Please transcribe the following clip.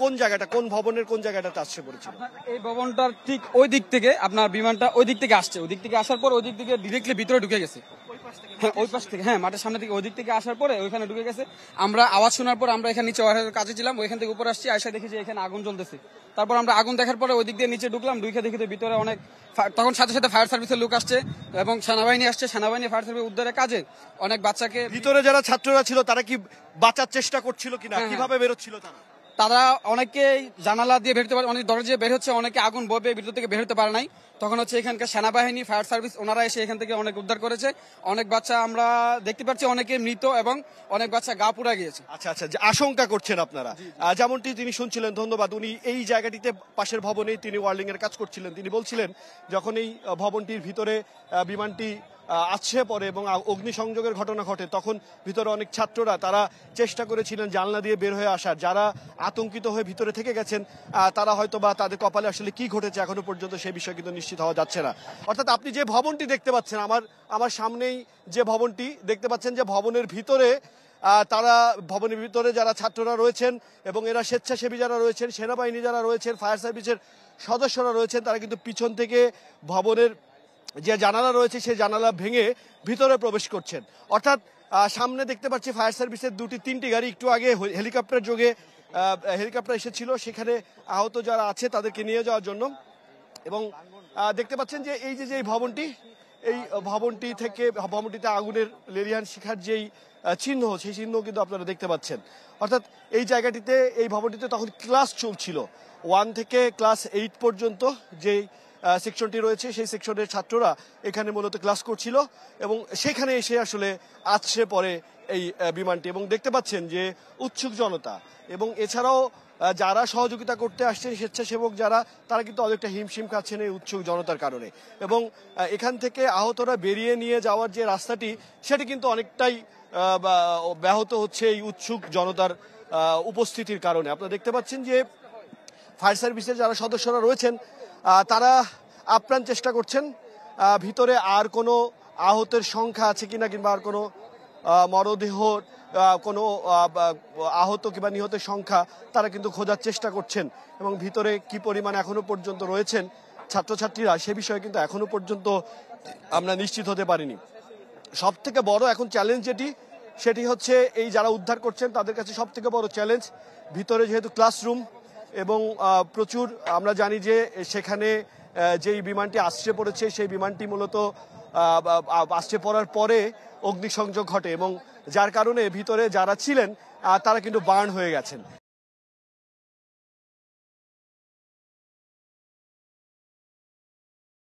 কোন জায়গাটা, কোন ভবনের কোন জায়গাটাতে আসছে পড়েছিল? এই ভবনটার ঠিক ওই দিক থেকে আপনার বিমানটা ওই দিক থেকে আসছে, ওই দিক থেকে আসার পর ওই দিক থেকে ডিরেক্টলি ভিতরে ঢুকে গেছে। হ্যাঁ, ওই পাশ থেকে, হ্যাঁ, মাঠের সামনে থেকে ওই দিক থেকে আসার পরে ওইখানে ঢুকে গেছে। আমরা আওয়াজ শোনার পর আমরা এখানে নিচে কাজে ছিলাম, ওইখান থেকে উপরে আসছি, আয়সা দেখি যে এখানে আগুন জ্বলতেছে। তারপর আমরা আগুন দেখার পরে ওই দিক দিয়ে নিচে ঢুকলাম, ঢুকে দেখি ভিতরে অনেক, তখন সাথে সাথে ফায়ার সার্ভিসের লোক আসছে এবং সেনাবাহিনী আসছে। সেনাবাহিনী ফায়ার সার্ভিস উদ্ধারের কাজে অনেক বাচ্চাকে, ভিতরে যারা ছাত্ররা ছিল তারা কি বাঁচার চেষ্টা করছিল কিনা, কিভাবে বেরোচ্ছিল তারা? তারা অনেকে জানালা দিয়ে বেরোতে পারে, অনেক দরজা দিয়ে বের হচ্ছে, অনেকে আগুন বয়ে ভিতর থেকে বের হতে পারে নাই। তখন হচ্ছে এখানকার সেনাবাহিনী, ফায়ার সার্ভিস ওনারা এসে এখান থেকে অনেক উদ্ধার করেছে। অনেক বাচ্চা আমরা দেখতে পাচ্ছি অনেকে মৃত এবং অনেক বাচ্চা গা পুড়া গিয়েছে। আচ্ছা আচ্ছা, যে আশঙ্কা করছেন আপনারা, যেমনটি তিনি শুনছিলেন, ধন্যবাদ। উনি এই জায়গাটিতে পাশের ভবনেই তিনি ওয়ার্লিং এর কাজ করছিলেন। তিনি বলছিলেন যখন এই ভবনটির ভিতরে বিমানটি আছড়ে পড়ে এবং অগ্নিসংযোগের ঘটনা ঘটে, তখন ভিতরে অনেক ছাত্ররা তারা চেষ্টা করেছিলেন জানলা দিয়ে বের হয়ে আসার। যারা আতঙ্কিত হয়ে ভিতরে থেকে গেছেন তারা হয়তো বা তাদের কপালে আসলে কি ঘটেছে এখনো পর্যন্ত সেই বিষয়ে কিন্তু নিশ্চিত হওয়া যাচ্ছে না। অর্থাৎ আপনি যে ভবনটি দেখতে পাচ্ছেন, আমার সামনেই যে ভবনটি দেখতে পাচ্ছেন, যে ভবনের ভিতরে তারা, ভবনের ভিতরে যারা ছাত্ররা রয়েছেন এবং এরা স্বেচ্ছাসেবী যারা রয়েছেন, সেনাবাহিনী যারা রয়েছেন, ফায়ার সার্ভিসের সদস্যরা রয়েছেন, তারা কিন্তু পিছন থেকে ভবনের যে জানালা রয়েছে সেই জানালা ভেঙে ভিতরে প্রবেশ করছেন। অর্থাৎ সামনে দেখতে পাচ্ছি ফায়ার সার্ভিসের তিনটি গাড়ি, একটু আগে হেলিকপ্টার যোগে হেলিকপ্টার এসেছিল সেখানে আহত যারা আছে তাদেরকে নিয়ে যাওয়ার জন্য। এবং দেখতে পাচ্ছেন যে এই যে ভবনটি, এই ভবনটি থেকে, ভবনটিতে আগুনের লেলিহান শিখার যেই চিহ্ন, সেই চিহ্ন কিন্তু আপনারা দেখতে পাচ্ছেন। অর্থাৎ এই জায়গাটিতে, এই ভবনটিতে তখন ক্লাস চলছিল, 1 থেকে ক্লাস 8 পর্যন্ত যেই সেকশনটি রয়েছে সেই সেকশনের ছাত্ররা এখানে মূলত ক্লাস করছিল এবং সেখানে এসে আসলে আছড়ে পড়ে এই বিমানটি। এবং দেখতে পাচ্ছেন যে উৎসুক জনতা এবং এছাড়াও যারা সহযোগিতা করতে আসছেন, স্বেচ্ছাসেবক যারা, তারা কিন্তু অনেকটা হিমশিম খাচ্ছেন এই উৎসুক জনতার কারণে। এবং এখান থেকে আহতরা বেরিয়ে নিয়ে যাওয়ার যে রাস্তাটি, সেটি কিন্তু অনেকটাই ব্যাহত হচ্ছে এই উৎসুক জনতার উপস্থিতির কারণে। আপনারা দেখতে পাচ্ছেন যে ফায়ার সার্ভিসের যারা সদস্যরা রয়েছেন তারা আপ্রাণ চেষ্টা করছেন ভিতরে আর কোনো আহতের সংখ্যা আছে কিনা, কিংবা আর কোনো মরদেহ, কোনো আহত কিংবা নিহতের সংখ্যা তারা কিন্তু খোঁজার চেষ্টা করছেন। এবং ভিতরে কি পরিমাণ এখনো পর্যন্ত রয়েছেন ছাত্রছাত্রীরা, সে বিষয়ে কিন্তু এখনো পর্যন্ত আমরা নিশ্চিত হতে পারিনি। সব থেকে বড় এখন চ্যালেঞ্জ সেটি হচ্ছে এই যারা উদ্ধার করছেন তাদের কাছে সব থেকে বড় চ্যালেঞ্জ, ভিতরে যেহেতু ক্লাসরুম এবং প্রচুর, আমরা জানি যে সেখানে যেই বিমানটি আছড়ে পড়েছে সেই বিমানটি মূলত আছড়ে পড়ার পরে অগ্নিসংযোগ ঘটে এবং যার কারণে ভিতরে যারা ছিলেন তারা কিন্তু বার্ন হয়ে গেছেন।